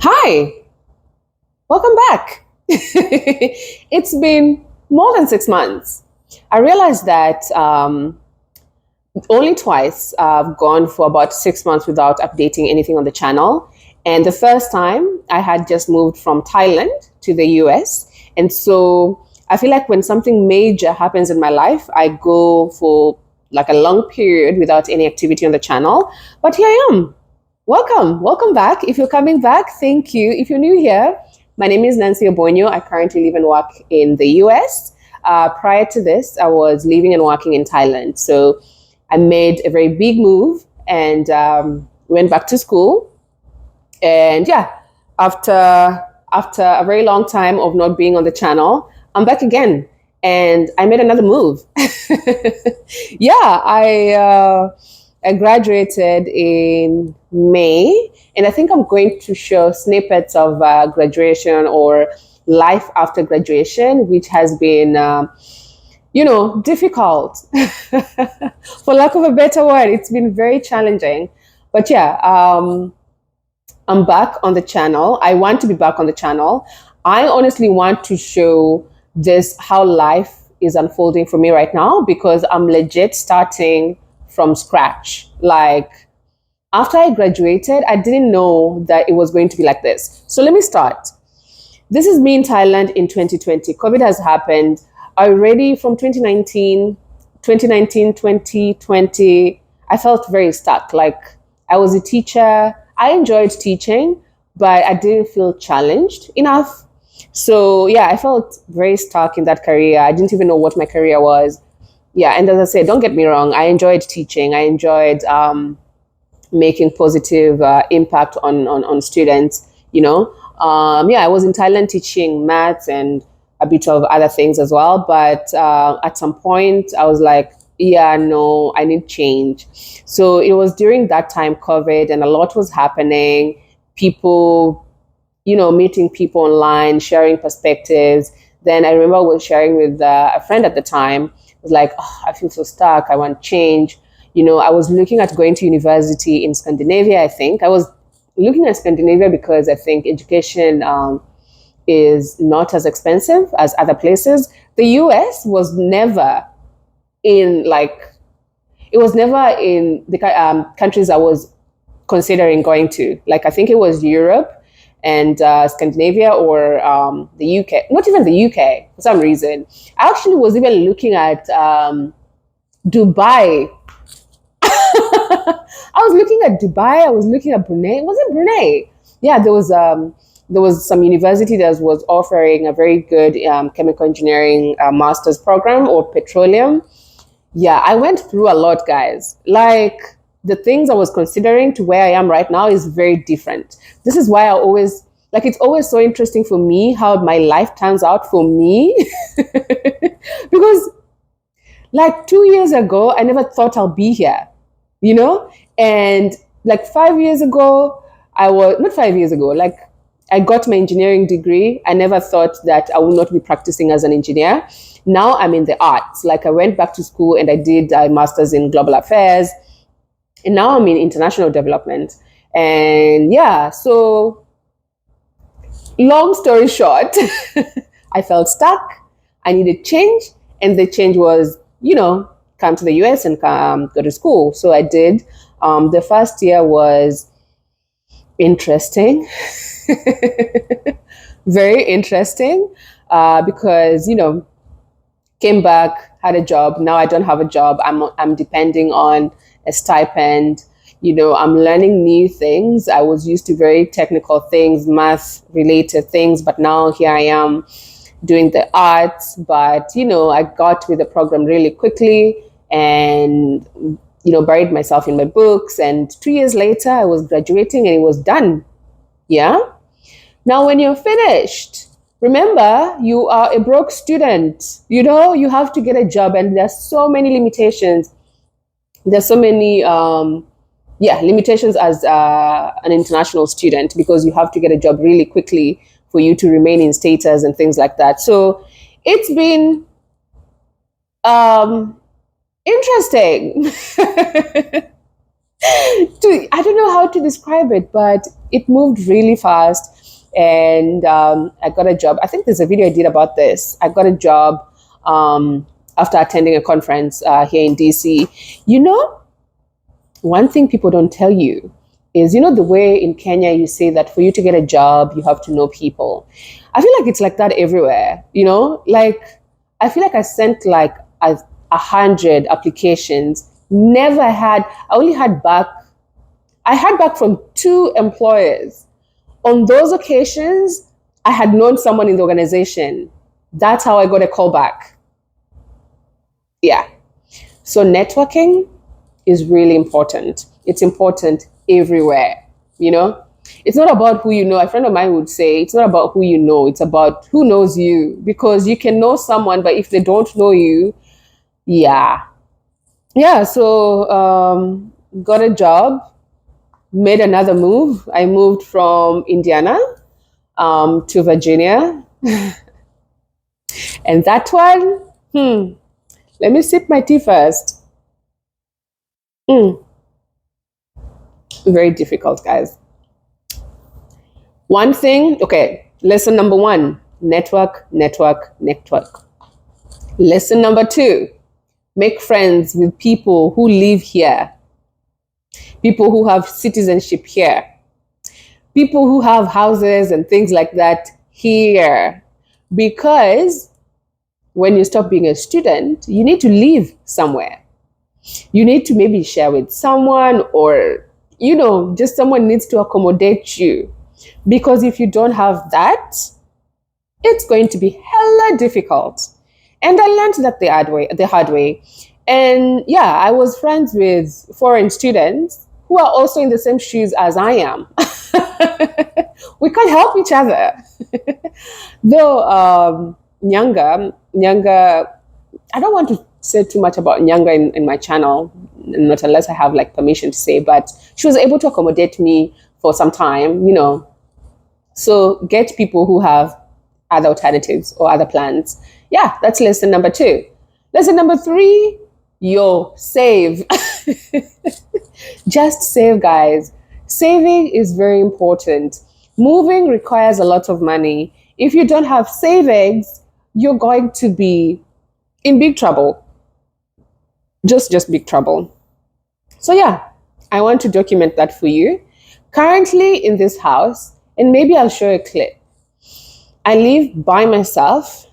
Hi, welcome back. It's been more than 6 months. I realized that only twice I've gone for about 6 months without updating anything on the channel. And the first time I had just moved from Thailand to the US. And so I feel like when something major happens in my life, I go for like a long period without any activity on the channel. But here I am. Welcome back. If you're coming back, thank you. If you're new here, my name is Nancy Obonyo. I currently live and work in the US. Prior to this, I was living and working in Thailand. So I made a very big move and went back to school. And yeah, after a very long time of not being on the channel, I'm back again. And I made another move. Yeah, I graduated in May, and I think I'm going to show snippets of graduation or life after graduation, which has been, difficult. For lack of a better word, it's been very challenging. But yeah, I'm back on the channel. I want to be back on the channel. I honestly want to show this how life is unfolding for me right now because I'm legit starting from scratch. Like after I graduated, I didn't know that it was going to be like this. So let me start. This is me in Thailand in 2020. COVID has happened already from 2020. I felt very stuck. Like I was a teacher. I enjoyed teaching, but I didn't feel challenged enough. So yeah, I felt very stuck in that career. I didn't even know what my career was. Yeah, and as I said, don't get me wrong, I enjoyed teaching. I enjoyed making positive impact on students, Yeah, I was in Thailand teaching maths and a bit of other things as well. But at some point, I was like, yeah, no, I need change. So it was during that time, COVID, and a lot was happening. People, meeting people online, sharing perspectives. Then I remember I was sharing with a friend at the time. I was like, oh, I feel so stuck. I want change. I was looking at going to university in Scandinavia, I think. I was looking at Scandinavia because I think education is not as expensive as other places. The US was never in it was never in the countries I was considering going to. Like I think it was Europe and Scandinavia or the UK. Not even the UK for some reason. I actually was even looking at Dubai. I was looking at Dubai. I was looking at Brunei. Was it Brunei? Yeah, there was some university that was offering a very good chemical engineering master's program or petroleum. Yeah, I went through a lot, guys. Like the things I was considering to where I am right now is very different. This is why I always it's always so interesting for me how my life turns out for me. Because like 2 years ago, I never thought I'll be here, And like 5 years ago, I was not 5 years ago, like I got my engineering degree. I never thought that I would not be practicing as an engineer. Now I'm in the arts. Like I went back to school and I did a master's in global affairs. And now I'm in international development. And yeah, so long story short, I felt stuck. I needed change. And the change was, come to the US and go to school. So I did. The first year was interesting, very interesting, because, came back, had a job. Now I don't have a job. I'm depending on a stipend. I'm learning new things. I was used to very technical things, math related things, but now here I am doing the arts. But, I got with the program really quickly and, buried myself in my books. And 2 years later, I was graduating and it was done. Yeah. Now, when you're finished, remember, you are a broke student. You have to get a job, and there's so many limitations. There's so many, limitations as an international student because you have to get a job really quickly for you to remain in status and things like that. So it's been interesting. I don't know how to describe it, but It moved really fast, and I got a job. I think there's a video I did about this. I got a job after attending a conference here in DC. You know, one thing people don't tell you is, the way in Kenya you say that for you to get a job, you have to know people. I feel like it's like that everywhere, Like, I feel like I sent like 100 applications. I had back from 2 employers. On those occasions, I had known someone in the organization. That's how I got a call back. Yeah. So networking is really important. It's important everywhere, It's not about who you know. A friend of mine would say, it's not about who you know, it's about who knows you. Because you can know someone, but if they don't know you, yeah. Yeah, so got a job, made another move. I moved from Indiana to Virginia. And that one, let me sip my tea first. Very difficult, guys. One thing, okay, lesson number 1, network, network, network. Lesson number 2, make friends with people who live here, people who have citizenship here, people who have houses and things like that here. Because when you stop being a student, you need to live somewhere. You need to maybe share with someone, or, just someone needs to accommodate you. Because if you don't have that, it's going to be hella difficult. And I learned that the hard way. And yeah, I was friends with foreign students who are also in the same shoes as I am. We can't help each other. Though Nyanga, I don't want to say too much about Nyanga in my channel, not unless I have like permission to say, but she was able to accommodate me for some time, So get people who have other alternatives or other plans. Yeah, that's lesson number 2. Lesson number 3, save. Just save, guys. Saving is very important. Moving requires a lot of money. If you don't have savings, you're going to be in big trouble. Just big trouble. So yeah, I want to document that for you. Currently in this house, and maybe I'll show a clip, I live by myself.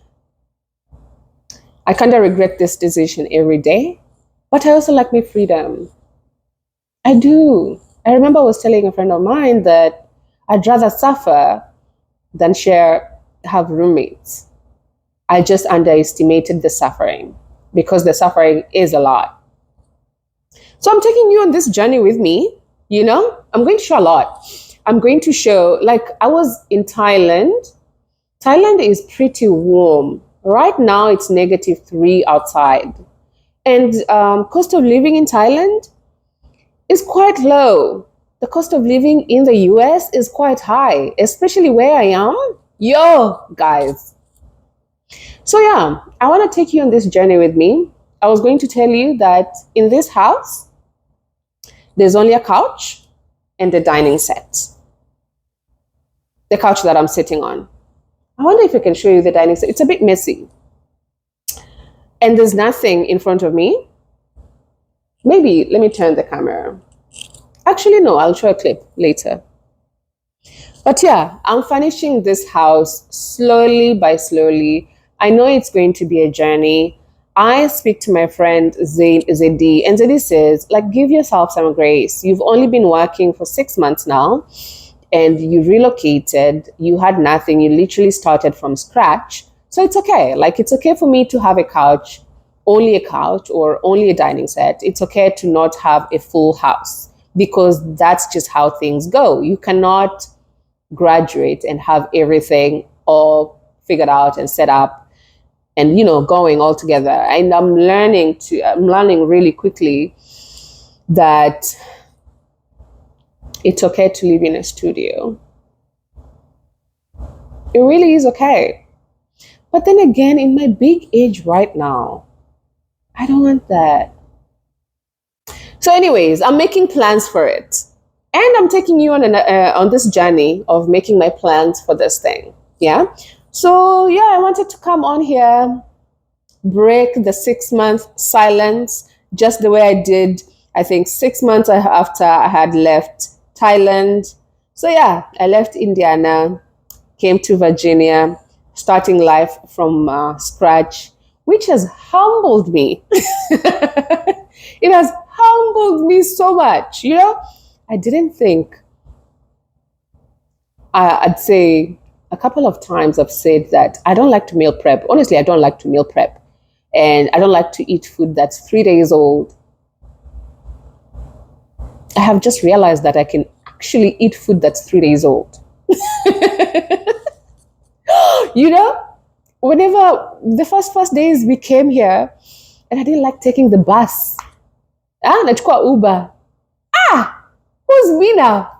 I kind of regret this decision every day, but I also like my freedom. I do. I remember I was telling a friend of mine that I'd rather suffer than have roommates. I just underestimated the suffering, because the suffering is a lot. So I'm taking you on this journey with me, I'm going to show a lot. I'm going to show, like, I was in Thailand. Thailand is pretty warm. Right now, it's -3 outside. And cost of living in Thailand is quite low. The cost of living in the US is quite high, especially where I am. Guys. So yeah, I want to take you on this journey with me. I was going to tell you that in this house, there's only a couch and a dining set. The couch that I'm sitting on. I wonder if I can show you the dining set. It's a bit messy. And there's nothing in front of me. Maybe, let me turn the camera. Actually, no, I'll show a clip later. But yeah, I'm furnishing this house slowly by slowly. I know it's going to be a journey. I speak to my friend Zedi, and Zedi says, like, give yourself some grace. You've only been working for 6 months now, and you relocated. You had nothing. You literally started from scratch. So it's okay. Like, it's okay for me to have a couch, only a couch, or only a dining set. It's okay to not have a full house, because that's just how things go. You cannot graduate and have everything all figured out and set up and, going all together. And I'm learning really quickly that it's okay to live in a studio. It really is okay. But then again, in my big age right now, I don't want that. So anyways, I'm making plans for it. And I'm taking you on this journey of making my plans for this thing. Yeah. So yeah, I wanted to come on here, break the 6 month silence, just the way I did, I think 6 months after I had left Thailand. So yeah, I left Indiana, came to Virginia, starting life from scratch, which has humbled me. It has humbled me so much. I didn't think, I'd say a couple of times I've said that I don't like to meal prep. Honestly, I don't like to meal prep. And I don't like to eat food that's 3 days old. I have just realized that I can actually eat food that's 3 days old. you know, Whenever the first days we came here, and I didn't like taking the bus. Nachukua Uber. Who's me now?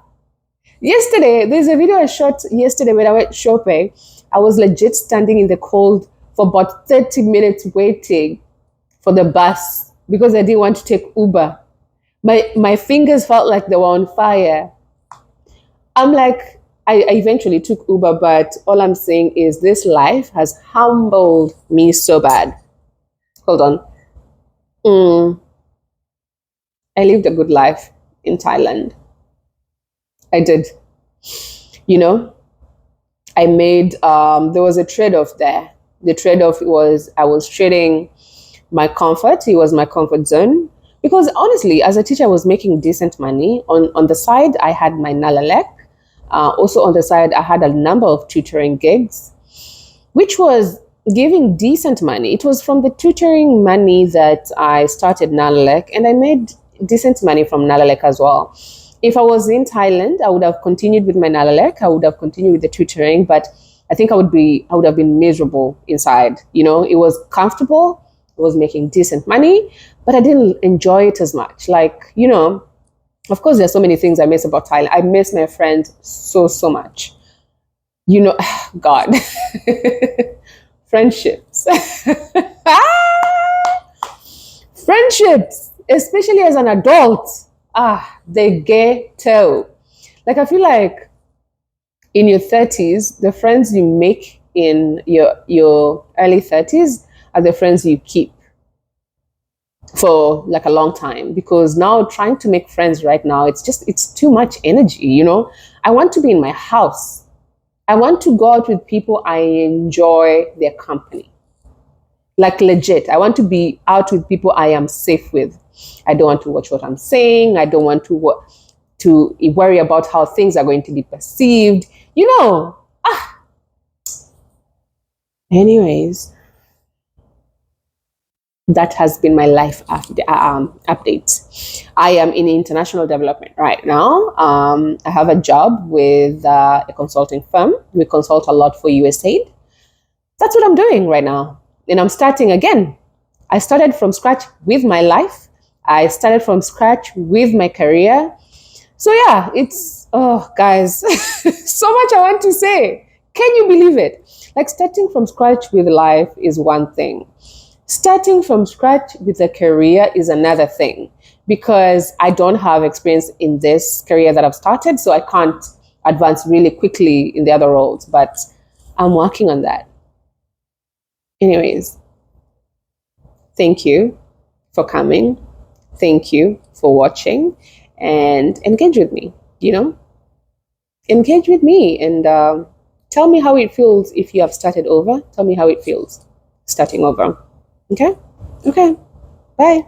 Yesterday, there's a video I shot yesterday when I went shopping. I was legit standing in the cold for about 30 minutes waiting for the bus because I didn't want to take Uber. My fingers felt like they were on fire. I'm like, I eventually took Uber, but all I'm saying is this life has humbled me so bad. Hold on. I lived a good life in Thailand. I did. I made, there was a trade-off there. The trade-off was I was trading my comfort. It was my comfort zone. Because honestly, as a teacher, I was making decent money. On the side, I had my Nalalek. Also on the side, I had a number of tutoring gigs, which was giving decent money. It was from the tutoring money that I started Nalalek, and I made decent money from Nalalek as well. If I was in Thailand, I would have continued with my Nalalek. I would have continued with the tutoring, but I think I would have been miserable inside. It was comfortable. I was making decent money, but I didn't enjoy it as much. Of course, there's so many things I miss about Thailand. I miss my friends so much. God, friendships, friendships, especially as an adult. They ghetto. Like, I feel like in your 30s, the friends you make in your early 30s are the friends you keep for like a long time, because now trying to make friends right now, it's too much energy. I want to be in my house. I want to go out with people I enjoy their company. Like, legit, I want to be out with people I am safe with. I don't want to watch what I'm saying. I don't want to worry about how things are going to be perceived. Anyways, that has been my life update. I am in international development right now. I have a job with a consulting firm. We consult a lot for USAID. That's what I'm doing right now. And I'm starting again. I started from scratch with my life. I started from scratch with my career. So yeah, guys, so much I want to say. Can you believe it? Like, starting from scratch with life is one thing. Starting from scratch with a career is another thing, because I don't have experience in this career that I've started, so I can't advance really quickly in the other roles, but I'm working on that. Anyways, thank you for coming. Thank you for watching, and engage with me, engage with me, and tell me how it feels if you have started over. Tell me how it feels starting over. Okay? Bye.